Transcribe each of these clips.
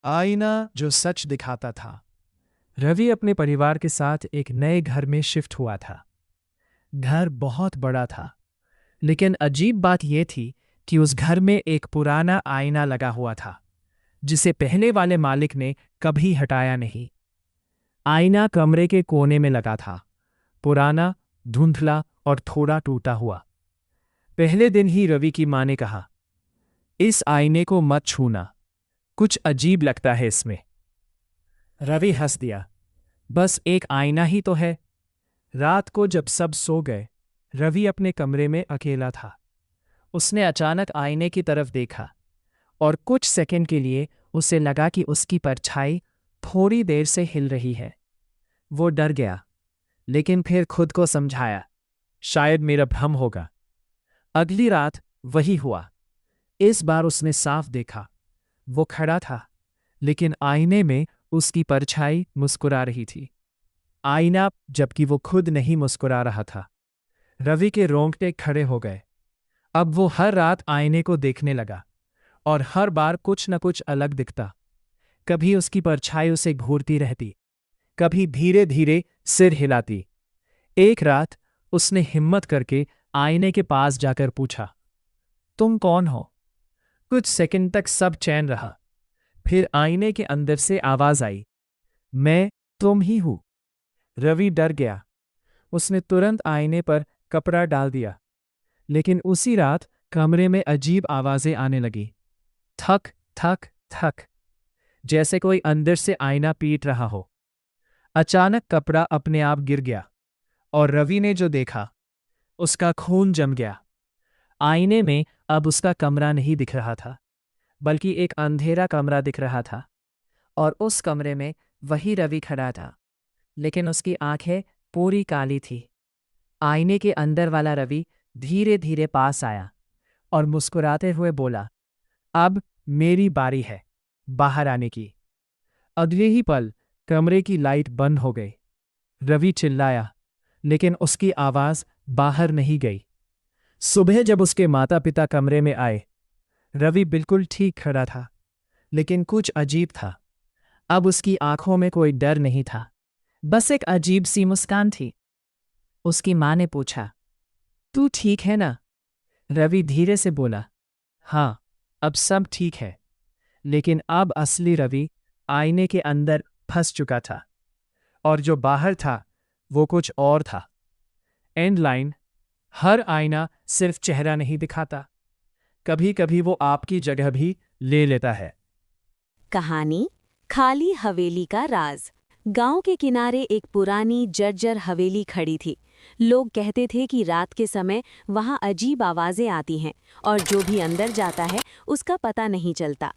आईना जो सच दिखाता था। रवि अपने परिवार के साथ एक नए घर में शिफ्ट हुआ था। घर बहुत बड़ा था, लेकिन अजीब बात यह थी कि उस घर में एक पुराना आईना लगा हुआ था, जिसे पहले वाले मालिक ने कभी हटाया नहीं। आईना कमरे के कोने में लगा था, पुराना, धुंधला और थोड़ा टूटा हुआ। पहले दिन ही रवि की मां ने कहा, इस आईने को मत छूना, कुछ अजीब लगता है इसमें। रवि हंस दिया, बस एक आईना ही तो है। रात को जब सब सो गए, रवि अपने कमरे में अकेला था। उसने अचानक आईने की तरफ देखा और कुछ सेकंड के लिए उसे लगा कि उसकी परछाई थोड़ी देर से हिल रही है। वो डर गया, लेकिन फिर खुद को समझाया, शायद मेरा भ्रम होगा। अगली रात वही हुआ। इस बार उसने साफ देखा, वो खड़ा था, लेकिन आईने में उसकी परछाई मुस्कुरा रही थी। आईना, जबकि वो खुद नहीं मुस्कुरा रहा था। रवि के रोंगटे खड़े हो गए। अब वो हर रात आईने को देखने लगा, और हर बार कुछ न कुछ अलग दिखता। कभी उसकी परछाई उसे घूरती रहती, कभी धीरे धीरे सिर हिलाती। एक रात उसने हिम्मत करके आईने के पास जाकर पूछा, तुम कौन हो? कुछ सेकंड तक सब चैन रहा। फिर आईने के अंदर से आवाज आई, मैं तुम ही हूं। रवि डर गया। उसने तुरंत आईने पर कपड़ा डाल दिया, लेकिन उसी रात कमरे में अजीब आवाजें आने लगी। थक थक थक, जैसे कोई अंदर से आईना पीट रहा हो। अचानक कपड़ा अपने आप गिर गया, और रवि ने जो देखा, उसका खून जम गया। आईने में अब उसका कमरा नहीं दिख रहा था, बल्कि एक अंधेरा कमरा दिख रहा था, और उस कमरे में वही रवि खड़ा था, लेकिन उसकी आंखें पूरी काली थी। आईने के अंदर वाला रवि धीरे धीरे पास आया और मुस्कुराते हुए बोला, अब मेरी बारी है बाहर आने की। अगले ही पल कमरे की लाइट बंद हो गई। रवि चिल्लाया, लेकिन उसकी आवाज बाहर नहीं गई। सुबह जब उसके माता पिता कमरे में आए, रवि बिल्कुल ठीक खड़ा था, लेकिन कुछ अजीब था। अब उसकी आंखों में कोई डर नहीं था, बस एक अजीब सी मुस्कान थी। उसकी मां ने पूछा, तू ठीक है ना? रवि धीरे से बोला, हाँ, अब सब ठीक है। लेकिन अब असली रवि आईने के अंदर फंस चुका था, और जो बाहर था वो कुछ और था। एंड लाइन, हर आईना सिर्फ चेहरा नहीं दिखाता, कभी कभी वो आपकी जगह भी ले लेता है। कहानी खाली हवेली का राज। गांव के किनारे एक पुरानी जर्जर हवेली खड़ी थी। लोग कहते थे कि रात के समय वहां अजीब आवाजें आती हैं और जो भी अंदर जाता है उसका पता नहीं चलता।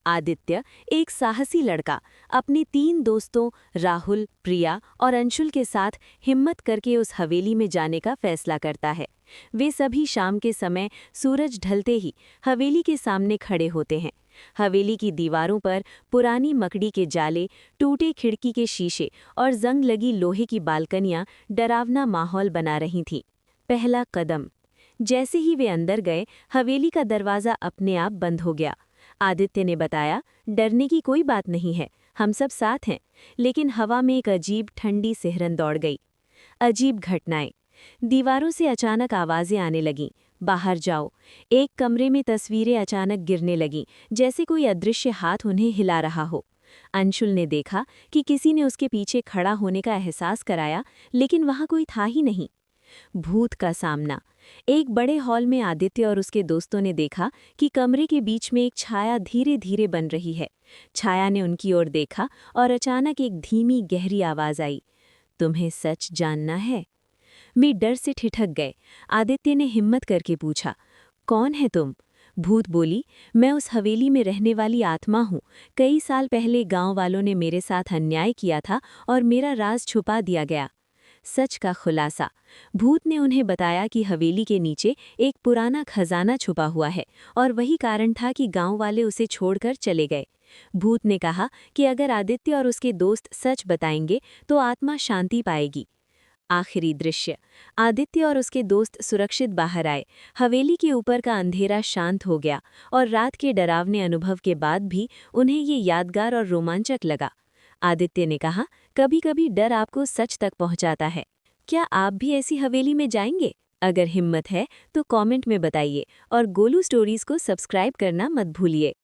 आदित्य, एक साहसी लड़का, अपने 3 दोस्तों राहुल, प्रिया और अंशुल के साथ हिम्मत करके उस हवेली में जाने का फैसला करता है। वे सभी शाम के समय सूरज ढलते ही हवेली के सामने खड़े होते हैं। हवेली की दीवारों पर पुरानी मकड़ी के जाले, टूटे खिड़की के शीशे और जंग लगी लोहे की बालकनियां डरावना माहौल बना रही थीं। पहला कदम। जैसे ही वे अंदर गए, हवेली का दरवाज़ा अपने आप बंद हो गया। आदित्य ने बताया, डरने की कोई बात नहीं है, हम सब साथ हैं। लेकिन हवा में एक अजीब ठंडी सिहरन दौड़ गई। अजीब घटनाएं। दीवारों से अचानक आवाजें आने लगीं, बाहर जाओ। एक कमरे में तस्वीरें अचानक गिरने लगीं, जैसे कोई अदृश्य हाथ उन्हें हिला रहा हो। अंशुल ने देखा कि किसी ने उसके पीछे खड़ा होने का एहसास कराया, लेकिन वहां कोई था ही नहीं। भूत का सामना। एक बड़े हॉल में आदित्य और उसके दोस्तों ने देखा कि कमरे के बीच में एक छाया धीरे धीरे बन रही है। छाया ने उनकी ओर देखा और अचानक एक धीमी गहरी आवाज आई, तुम्हें सच जानना है? वे डर से ठिठक गए। आदित्य ने हिम्मत करके पूछा, कौन है तुम? भूत बोली, मैं उस हवेली में रहने वाली आत्मा हूँ। कई साल पहले गांव वालों ने मेरे साथ अन्याय किया था और मेरा राज छुपा दिया गया। सच का खुलासा। भूत ने उन्हें बताया कि हवेली के नीचे एक पुराना खजाना छुपा हुआ है और वही कारण था कि गांव वाले उसे छोड़कर चले गए। भूत ने कहा कि अगर आदित्य और उसके दोस्त सच बताएंगे तो आत्मा शांति पाएगी। आखिरी दृश्य। आदित्य और उसके दोस्त सुरक्षित बाहर आए। हवेली के ऊपर का अंधेरा शांत हो गया और रात के डरावने अनुभव के बाद भी उन्हें ये यादगार और रोमांचक लगा। आदित्य ने कहा, कभी-कभी डर आपको सच तक पहुंचाता है। क्या आप भी ऐसी हवेली में जाएंगे? अगर हिम्मत है तो कमेंट में बताइए और गोलू स्टोरीज को सब्सक्राइब करना मत भूलिए।